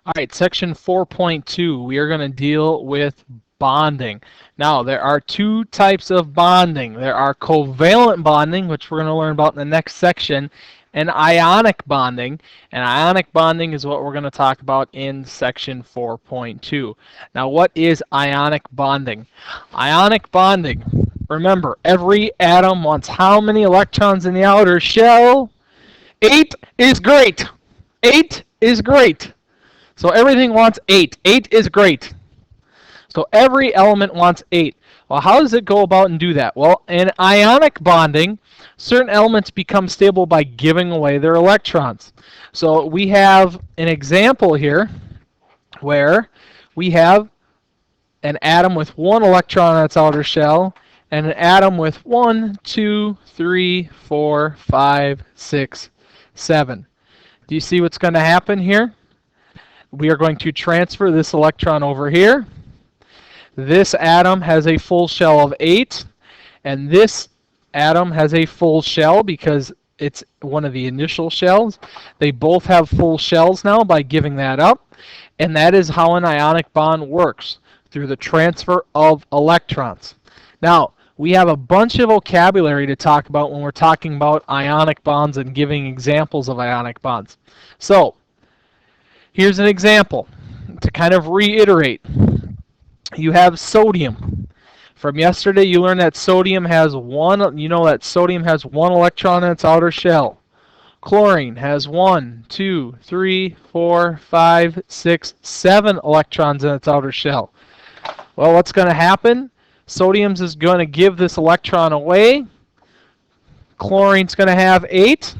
All right, section 4.2, we are going to deal with bonding. Now, there are two types of bonding. There are covalent bonding, which we're going to learn about in the next section, and ionic bonding. And ionic bonding is what we're going to talk about in section 4.2. Now, what is ionic bonding? Ionic bonding, remember, every atom wants how many electrons in the outer shell? 8 is great. 8 is great. So everything wants 8. 8 is great. So every element wants 8. Well, how does it go about and do that? Well, in ionic bonding, certain elements become stable by giving away their electrons. So we have an example here where we have an atom with 1 electron on its outer shell and an atom with 1, 2, 3, 4, 5, 6, 7. Do you see what's going to happen here? We are going to transfer this electron over here. This atom has a full shell of 8, and this atom has a full shell because it's one of the initial shells. They both have full shells now by giving that up, and that is how an ionic bond works, through the transfer of electrons. Now, we have a bunch of vocabulary to talk about when we're talking about ionic bonds and giving examples of ionic bonds. So, here's an example to kind of reiterate. You have sodium. From yesterday, you learned that sodium has one electron in its outer shell. Chlorine has 1, 2, 3, 4, 5, 6, 7 electrons in its outer shell. Well, what's going to happen? Sodium is going to give this electron away. Chlorine's going to have 8.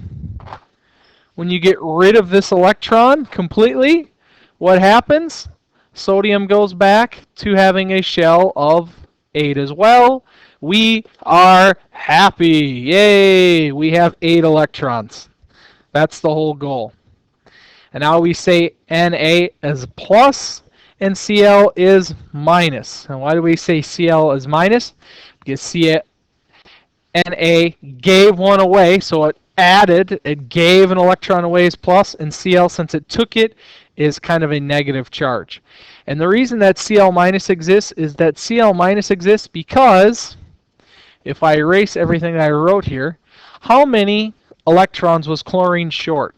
When you get rid of this electron completely, what happens? Sodium goes back to having a shell of 8 as well. We are happy. Yay! We have 8 electrons. That's the whole goal. And now we say Na is plus and Cl is minus. And why do we say Cl is minus? Because Na gave one away, so it gave an electron away as plus, and Cl, since it took it, is kind of a negative charge. And the reason that Cl minus exists is that Cl minus exists because, if I erase everything that I wrote here, how many electrons was chlorine short?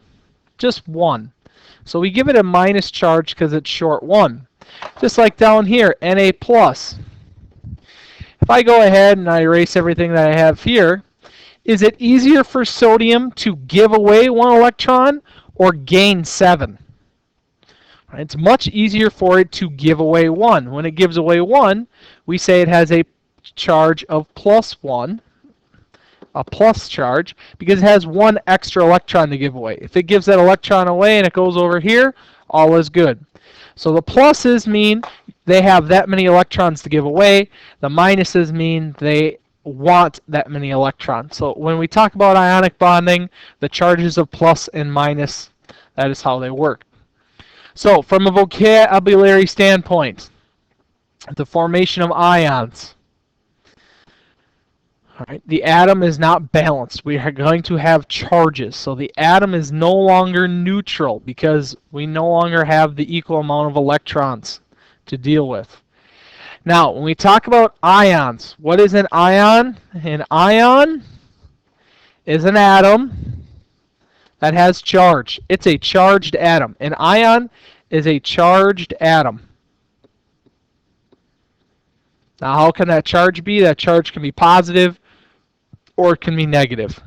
Just 1. So we give it a minus charge because it's short 1. Just like down here, Na plus. If I go ahead and I erase everything that I have here, is it easier for sodium to give away 1 electron or gain 7? It's much easier for it to give away 1. When it gives away 1, we say it has a charge of plus 1, a plus charge, because it has 1 extra electron to give away. If it gives that electron away and it goes over here, all is good. So the pluses mean they have that many electrons to give away. The minuses mean they want that many electrons. So when we talk about ionic bonding, the charges of plus and minus, that is how they work. So from a vocabulary standpoint, the formation of ions. All right, the atom is not balanced. We are going to have charges. So the atom is no longer neutral because we no longer have the equal amount of electrons to deal with. Now, when we talk about ions, what is an ion? An ion is an atom that has charge. It's a charged atom. An ion is a charged atom. Now, how can that charge be? That charge can be positive or it can be negative.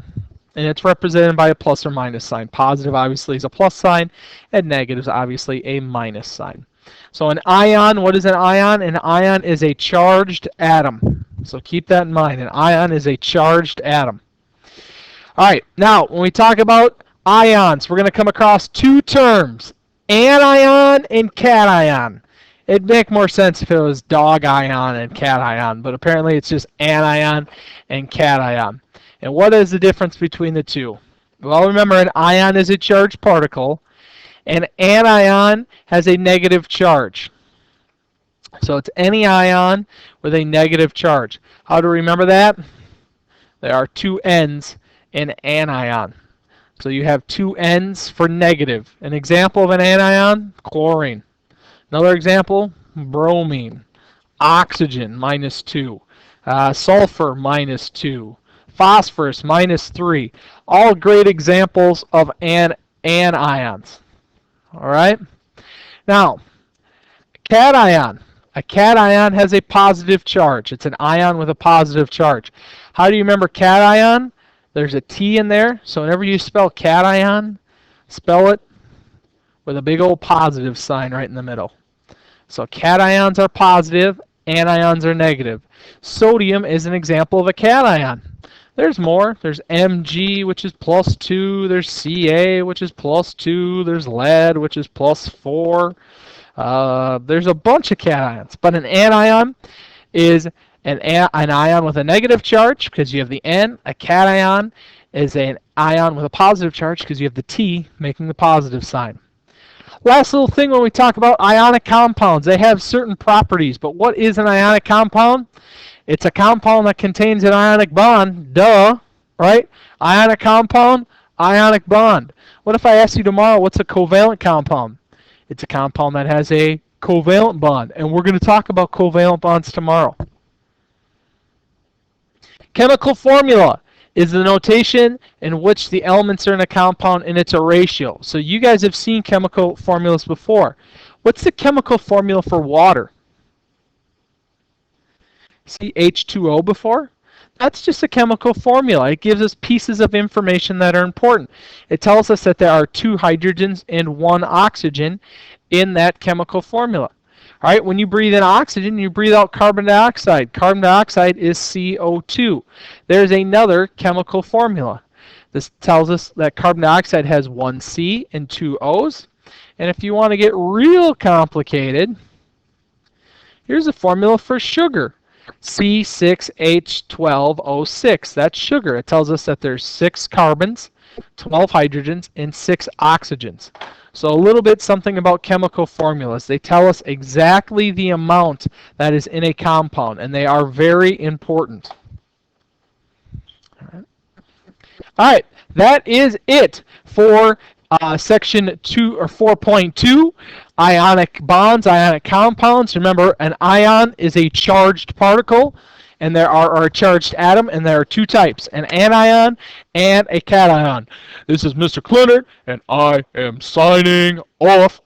And it's represented by a plus or minus sign. Positive obviously is a plus sign, and negative is obviously a minus sign. So an ion, what is an ion? An ion is a charged atom. So keep that in mind. An ion is a charged atom. All right, now when we talk about ions, we're going to come across 2 terms, anion and cation. It'd make more sense if it was dog ion and cat ion, but apparently it's just anion and cation. And what is the difference between the two? Well, remember, an ion is a charged particle, and an anion has a negative charge. So it's any ion with a negative charge. How to remember that? There are 2 N's in anion. So you have two N's for negative. An example of an anion, chlorine. Another example, bromine. Oxygen, -2. Sulfur, -2. Phosphorus, -3. All great examples of anions. All right? Now, cation. A cation has a positive charge. It's an ion with a positive charge. How do you remember cation? There's a T in there, so whenever you spell cation, spell it with a big old positive sign right in the middle. So cations are positive, anions are negative. Sodium is an example of a cation. There's more. There's Mg, which is +2. There's Ca, which is +2. There's lead, which is +4. There's a bunch of cations, but an anion is an ion with a negative charge because you have the N. A cation is an ion with a positive charge because you have the T making the positive sign. Last little thing when we talk about ionic compounds, they have certain properties, but what is an ionic compound? It's a compound that contains an ionic bond, duh, right? Ionic compound, ionic bond. What if I ask you tomorrow, what's a covalent compound? It's a compound that has a covalent bond, and we're going to talk about covalent bonds tomorrow. Chemical formula is the notation in which the elements are in a compound and it's a ratio. So you guys have seen chemical formulas before. What's the chemical formula for water? See H2O before? That's just a chemical formula. It gives us pieces of information that are important. It tells us that there are 2 hydrogens and 1 oxygen in that chemical formula. All right, when you breathe in oxygen, you breathe out carbon dioxide. Carbon dioxide is CO2. There's another chemical formula. This tells us that carbon dioxide has 1 C and 2 O's. And if you want to get real complicated, here's a formula for sugar. C6H12O6. That's sugar. It tells us that there's 6 carbons, 12 hydrogens, and 6 oxygens. So a little bit something about chemical formulas. They tell us exactly the amount that is in a compound, and they are very important. All right, that is it for section 2 or 4.2, ionic bonds, ionic compounds. Remember, an ion is a charged particle, and there are a charged atom, and there are 2 types, an anion and a cation. This is Mr. Clinton, and I am signing off.